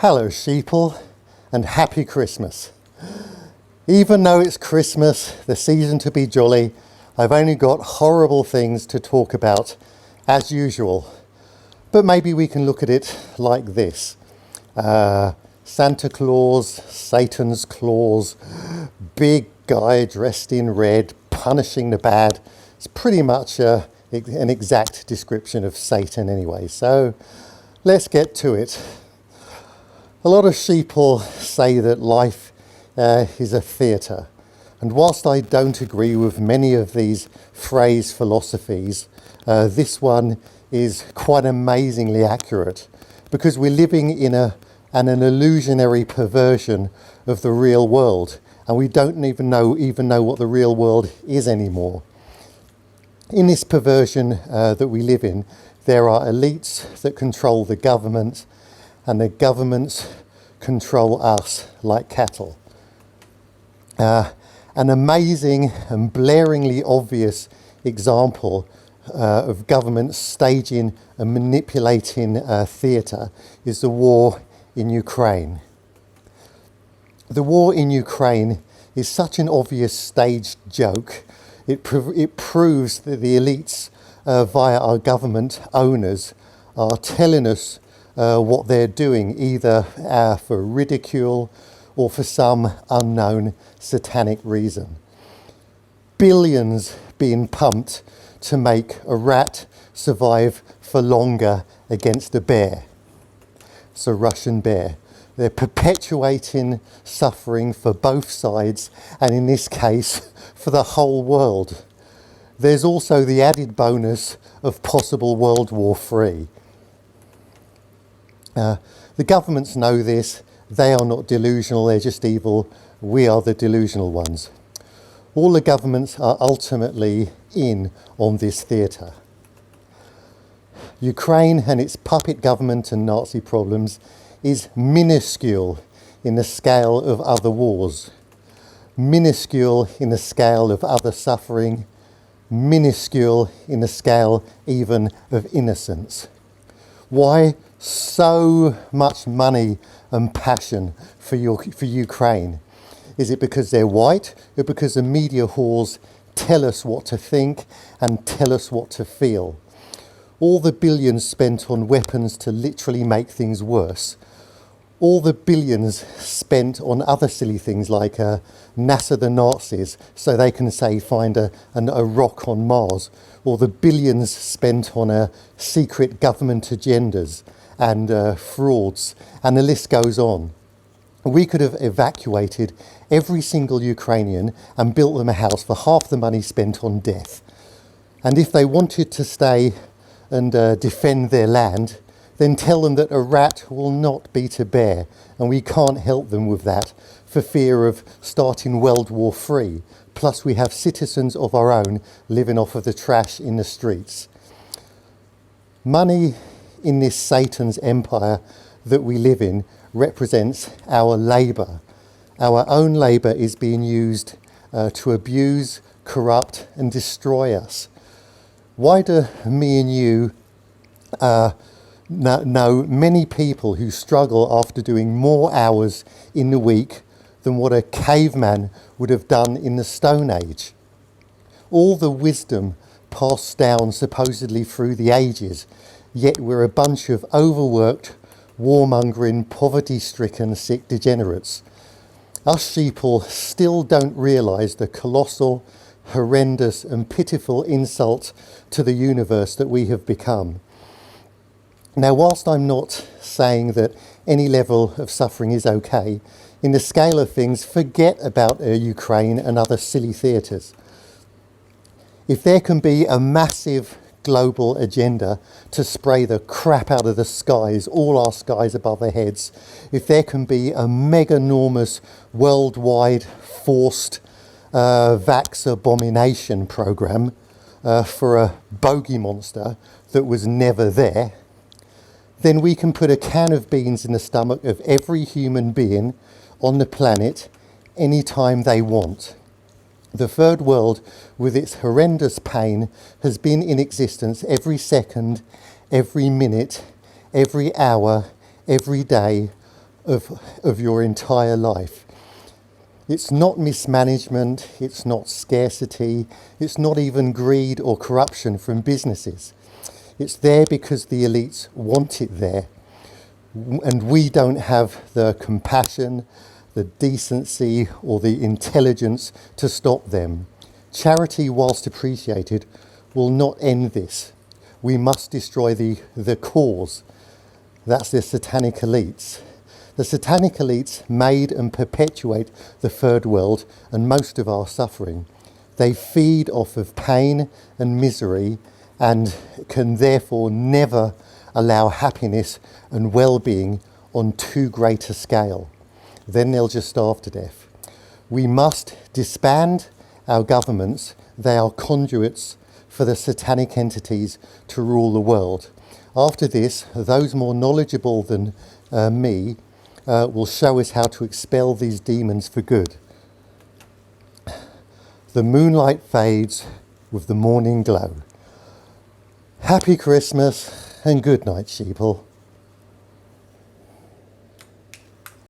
Hello sheeple, and happy Christmas. Even though it's Christmas, the season to be jolly, I've only got horrible things to talk about as usual. But maybe we can look at it like this. Santa Claus, Satan's claws, big guy dressed in red, punishing the bad. It's pretty much an exact description of Satan anyway. So let's get to it. A lot of sheeple say that life is a theatre. And whilst I don't agree with many of these phrase philosophies, this one is quite amazingly accurate, because we're living in an illusionary perversion of the real world, and we don't even know what the real world is anymore. In this perversion that we live in, there are elites that control the government, and the governments control us like cattle. An amazing and blaringly obvious example of government staging and manipulating theatre is the war in Ukraine. The war in Ukraine is such an obvious staged joke. It proves that the elites via our government owners are telling us what they're doing, either for ridicule or for some unknown satanic reason. Billions being pumped to make a rat survive for longer against a bear. It's a Russian bear. They're perpetuating suffering for both sides, and in this case, for the whole world. There's also the added bonus of possible World War III. The governments know this. They are not delusional, they're just evil. We are the delusional ones. All the governments are ultimately in on this theatre. Ukraine and its puppet government and Nazi problems is minuscule in the scale of other wars, minuscule in the scale of other suffering, minuscule in the scale even of innocence. Why so much money and passion for Ukraine? Is it because they're white, or because the media whores tell us what to think and tell us what to feel? All the billions spent on weapons to literally make things worse. All the billions spent on other silly things like NASA the Nazis so they can say find a rock on Mars, or the billions spent on secret government agendas and frauds, and the list goes on. We could have evacuated every single Ukrainian and built them a house for half the money spent on death. And if they wanted to stay and defend their land, then tell them that a rat will not beat a bear, and we can't help them with that for fear of starting World War III. Plus we have citizens of our own living off of the trash in the streets. Money in this Satan's empire that we live in represents our labour. Our own labour is being used to abuse, corrupt and destroy us. Why do me and you know many people who struggle after doing more hours in the week than what a caveman would have done in the Stone Age? All the wisdom passed down supposedly through the ages, yet we're a bunch of overworked, warmongering, poverty-stricken, sick degenerates. Us sheeple still don't realise the colossal, horrendous and pitiful insult to the universe that we have become. Now, whilst I'm not saying that any level of suffering is okay, in the scale of things, forget about Ukraine and other silly theatres. If there can be a massive global agenda to spray the crap out of the skies, all our skies above our heads, if there can be a mega-enormous worldwide forced vax abomination program for a bogey monster that was never there, then we can put a can of beans in the stomach of every human being on the planet anytime they want. The third world, with its horrendous pain, has been in existence every second, every minute, every hour, every day, of your entire life. It's not mismanagement, it's not scarcity, it's not even greed or corruption from businesses. It's there because the elites want it there, and we don't have the compassion, the decency or the intelligence to stop them. Charity, whilst appreciated, will not end this. We must destroy the cause. That's the satanic elites. The satanic elites made and perpetuate the third world and most of our suffering. They feed off of pain and misery and can therefore never allow happiness and well-being on too great a scale. Then they'll just starve to death. We must disband our governments. They are conduits for the satanic entities to rule the world. After this, those more knowledgeable than me will show us how to expel these demons for good. The moonlight fades with the morning glow. Happy Christmas and good night, sheeple.